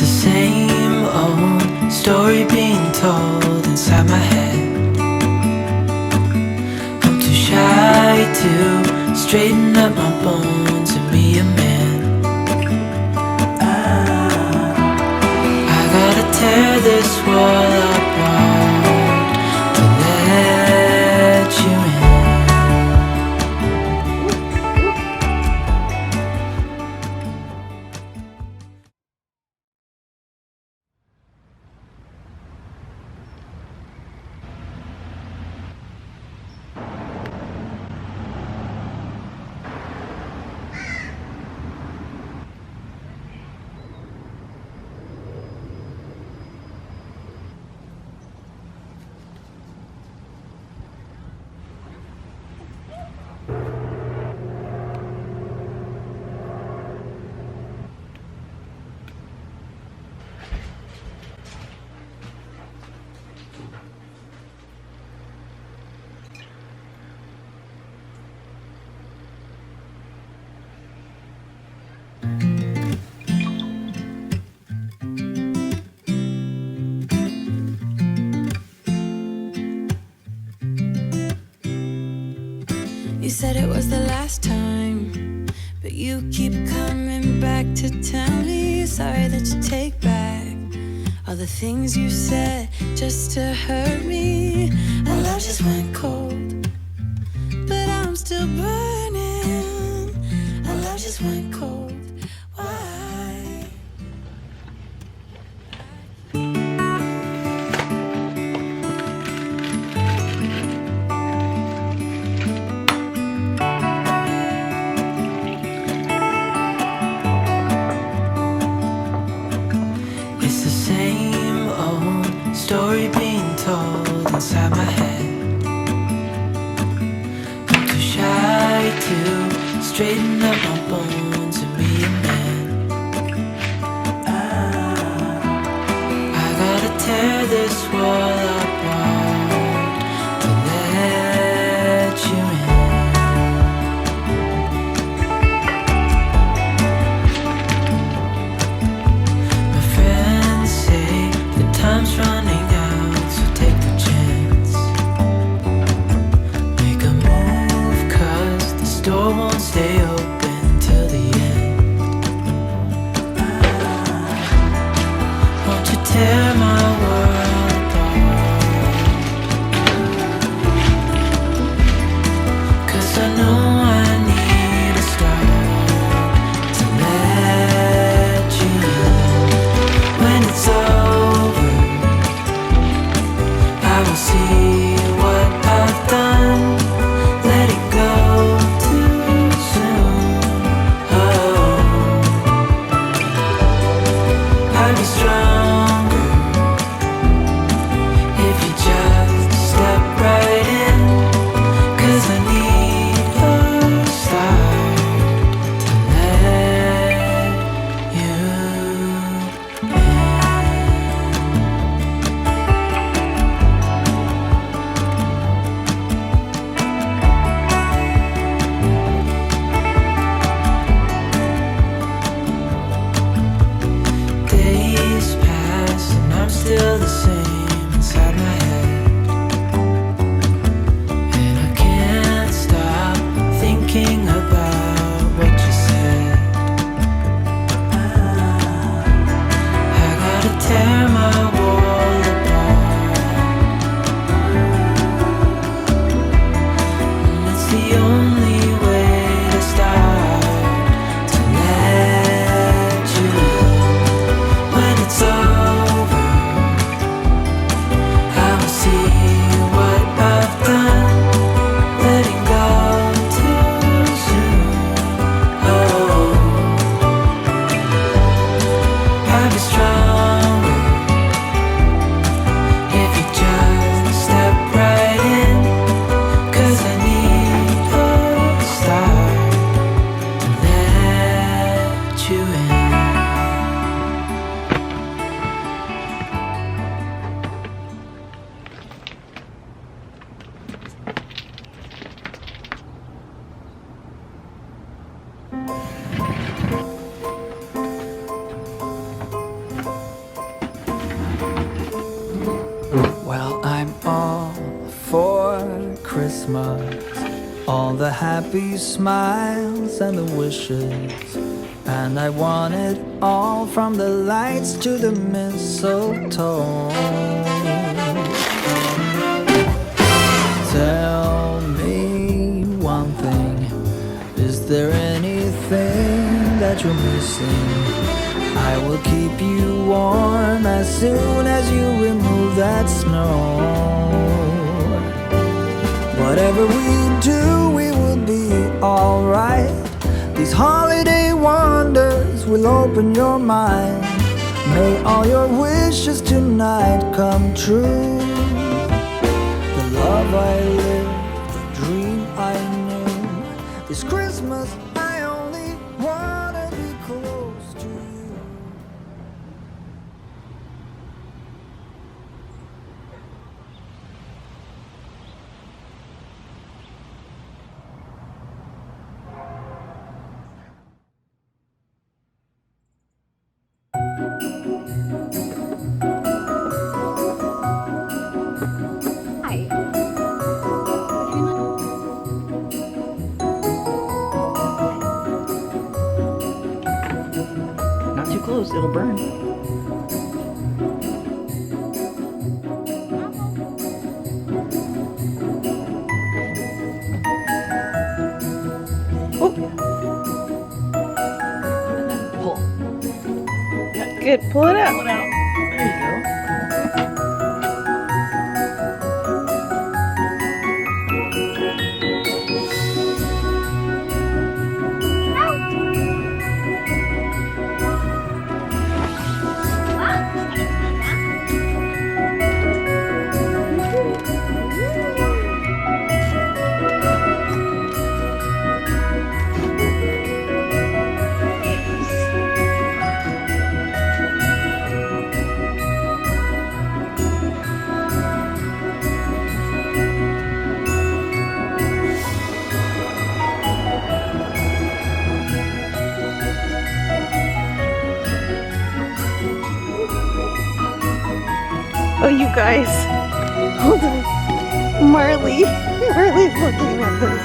the same old story being told inside my head. I'm too shy to straighten up my bones and be a man. I gotta tear this wall apart to let you in. You said it was the last time, but you keep coming back to tell me sorry that you take back all the things you said just to hurt me. Our love just went cold, but I'm still burning. Our love just went cold. Why? It's the same old story being told inside my head. I'm too shy to straighten up my bones and be a man. I gotta tear this wall apart to let you in. My friends say the time's running out, so take the chance. Make a move, 'cause this door won't stay open till the end. Won't you tear my world apart? 'Cause I know I need a start to let you in. When it's over, I will see what I've done. Let it go too soon. Oh, I'd be stronger if you just step right in. 'Cause I need a start to let you in. Days pass and I'm still the same inside my head. And I can't stop thinking about what you said. I gotta tear my wall apart. And it's the only way to start to let you in. When it's over, Christmas, all the happy smiles and the wishes. And I want it all, from the lights to the mistletoe. Tell me one thing, is there anything that you're missing? I will keep you warm as soon as you remove that snow. Whatever we do, we will be alright. These holiday wonders will open your mind. May all your wishes tonight come true. The love I lived, the dream I knew. This Christmas I only wanna be close to you. Not too close, it'll burn. Oh. And then pull. Yeah. Good, pull it out. Pull it out. There you go. Oh, you guys. Hold on. Marley's looking at this.